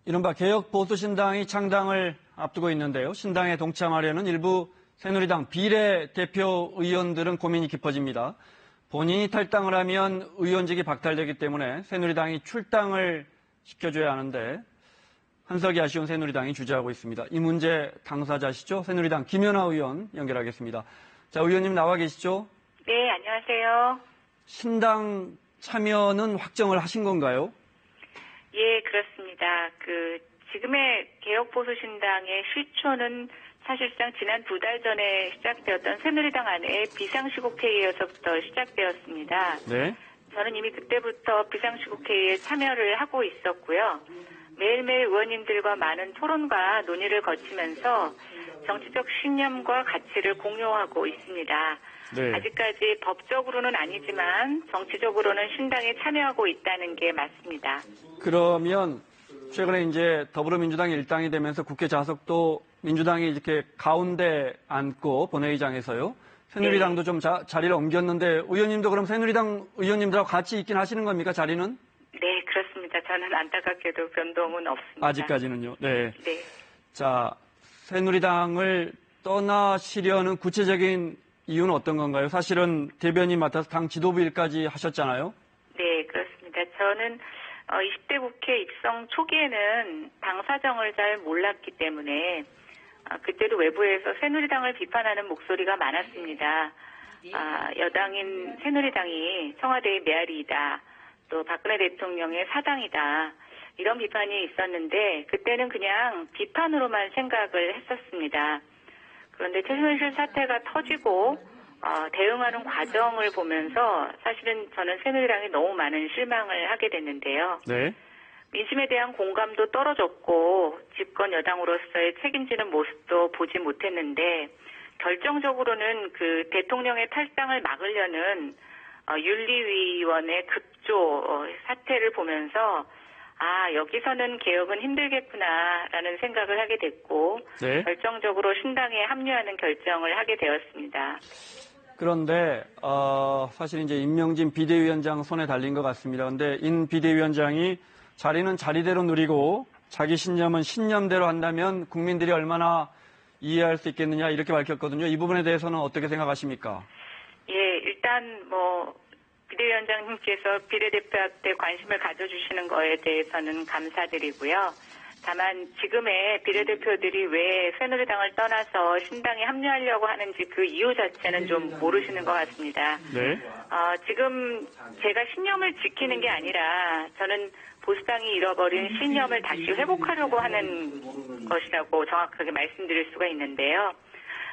이른바 개혁보수신당이 창당을 앞두고 있는데요. 신당에 동참하려는 일부 새누리당 비례대표 의원들은 고민이 깊어집니다. 본인이 탈당을 하면 의원직이 박탈되기 때문에 새누리당이 출당을 시켜줘야 하는데 한석이 아쉬운 새누리당이 주저하고 있습니다. 이 문제 당사자시죠? 새누리당 김연아 의원 연결하겠습니다. 자, 의원님 나와 계시죠? 네, 안녕하세요. 신당 참여는 확정을 하신 건가요? 예, 그렇습니다. 지금의 개혁보수신당의 시초는 사실상 지난 2달 전에 시작되었던 새누리당 안에 비상시국회의에서부터 시작되었습니다. 네. 저는 이미 그때부터 비상시국회의에 참여를 하고 있었고요. 매일매일 의원님들과 많은 토론과 논의를 거치면서 정치적 신념과 가치를 공유하고 있습니다. 네. 아직까지 법적으로는 아니지만 정치적으로는 신당에 참여하고 있다는 게 맞습니다. 그러면 최근에 이제 더불어민주당이 일당이 되면서 국회 좌석도 민주당이 이렇게 가운데 앉고 본회의장에서요. 새누리당도 좀 자리를 옮겼는데 의원님도 그럼 새누리당 의원님들하고 같이 있긴 하시는 겁니까, 자리는? 네, 그렇습니다. 저는 안타깝게도 변동은 없습니다. 아직까지는요. 네. 네. 자, 새누리당을 떠나시려는 구체적인 이유는 어떤 건가요? 사실은 대변인 맡아서 당 지도부 일까지 하셨잖아요. 네, 그렇습니다. 저는 20대 국회 입성 초기에는 당 사정을 잘 몰랐기 때문에 그때도 외부에서 새누리당을 비판하는 목소리가 많았습니다. 여당인 새누리당이 청와대의 메아리이다. 또 박근혜 대통령의 사당이다. 이런 비판이 있었는데 그때는 그냥 비판으로만 생각을 했었습니다. 그런데 최순실 사태가 터지고 대응하는 과정을 보면서 사실은 저는 새누리당에 너무 많은 실망을 하게 됐는데요. 네. 민심에 대한 공감도 떨어졌고 집권 여당으로서의 책임지는 모습도 보지 못했는데 결정적으로는 그 대통령의 탈당을 막으려는 윤리위원회 급조 사태를 보면서 여기서는 개혁은 힘들겠구나라는 생각을 하게 됐고 네. 결정적으로 신당에 합류하는 결정을 하게 되었습니다. 그런데 사실 이제 임명진 비대위원장 손에 달린 것 같습니다. 그런데 인 비대위원장이 자리는 자리대로 누리고 자기 신념은 신념대로 한다면 국민들이 얼마나 이해할 수 있겠느냐 이렇게 밝혔거든요. 이 부분에 대해서는 어떻게 생각하십니까? 예, 일단 비대위원장님께서 비례대표한테 관심을 가져주시는 거에 대해서는 감사드리고요. 다만 지금의 비례대표들이 왜 새누리당을 떠나서 신당에 합류하려고 하는지 그 이유 자체는 좀 모르시는 것 같습니다. 네. 지금 제가 신념을 지키는 게 아니라 저는 보수당이 잃어버린 신념을 다시 회복하려고 하는 것이라고 정확하게 말씀드릴 수가 있는데요.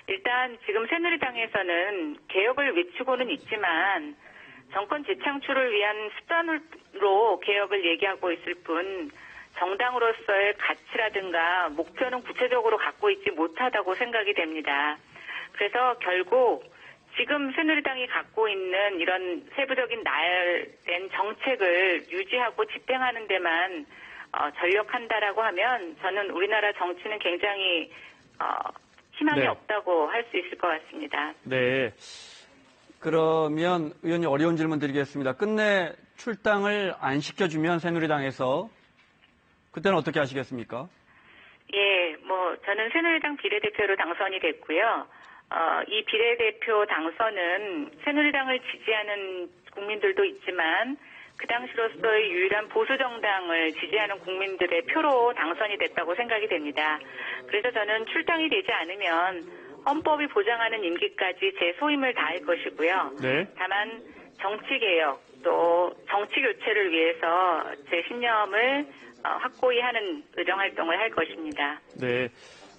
일단 지금 새누리당에서는 개혁을 외치고는 있지만 정권 재창출을 위한 수단으로 개혁을 얘기하고 있을 뿐 정당으로서의 가치라든가 목표는 구체적으로 갖고 있지 못하다고 생각이 됩니다. 그래서 결국 지금 새누리당이 갖고 있는 이런 세부적인 나열된 정책을 유지하고 집행하는 데만 전력한다라고 하면 저는 우리나라 정치는 굉장히 희망이 네. 없다고 할 수 있을 것 같습니다. 네. 그러면 의원님 어려운 질문 드리겠습니다. 끝내 출당을 안 시켜주면 새누리당에서 그때는 어떻게 하시겠습니까? 예, 저는 새누리당 비례대표로 당선이 됐고요. 이 비례대표 당선은 새누리당을 지지하는 국민들도 있지만 그 당시로서의 유일한 보수정당을 지지하는 국민들의 표로 당선이 됐다고 생각이 됩니다. 그래서 저는 출당이 되지 않으면 헌법이 보장하는 임기까지 제 소임을 다할 것이고요. 네. 다만 정치개혁 또 정치교체를 위해서 제 신념을 확고히 하는 의정활동을 할 것입니다. 네.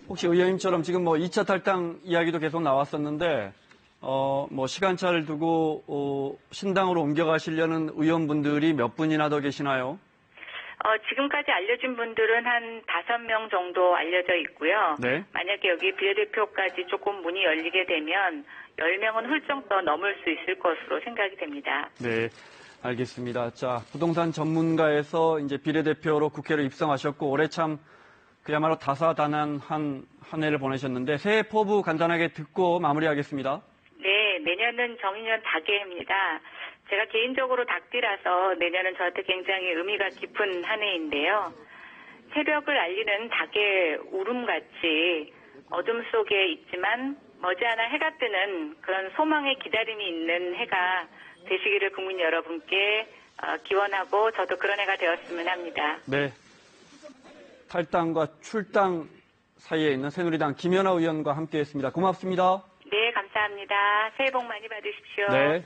혹시 의원님처럼 지금 2차 탈당 이야기도 계속 나왔었는데, 시간차를 두고, 신당으로 옮겨가시려는 의원분들이 몇 분이나 더 계시나요? 지금까지 알려진 분들은 한 5명 정도 알려져 있고요. 네. 만약에 여기 비례대표까지 조금 문이 열리게 되면 10명은 훌쩍 더 넘을 수 있을 것으로 생각이 됩니다. 네. 알겠습니다. 자, 부동산 전문가에서 이제 비례대표로 국회로 입성하셨고, 올해 참 그야말로 다사다난한 한 해를 보내셨는데, 새해 포부 간단하게 듣고 마무리하겠습니다. 네, 내년은 정인년 닭해입니다. 제가 개인적으로 닭띠라서 내년은 저한테 굉장히 의미가 깊은 한 해인데요. 새벽을 알리는 닭의 울음같이 어둠 속에 있지만 머지않아 해가 뜨는 그런 소망의 기다림이 있는 해가 되시기를 국민 여러분께 기원하고 저도 그런 해가 되었으면 합니다. 네. 탈당과 출당 사이에 있는 새누리당 김연아 의원과 함께했습니다. 고맙습니다. 네, 감사합니다. 새해 복 많이 받으십시오. 네.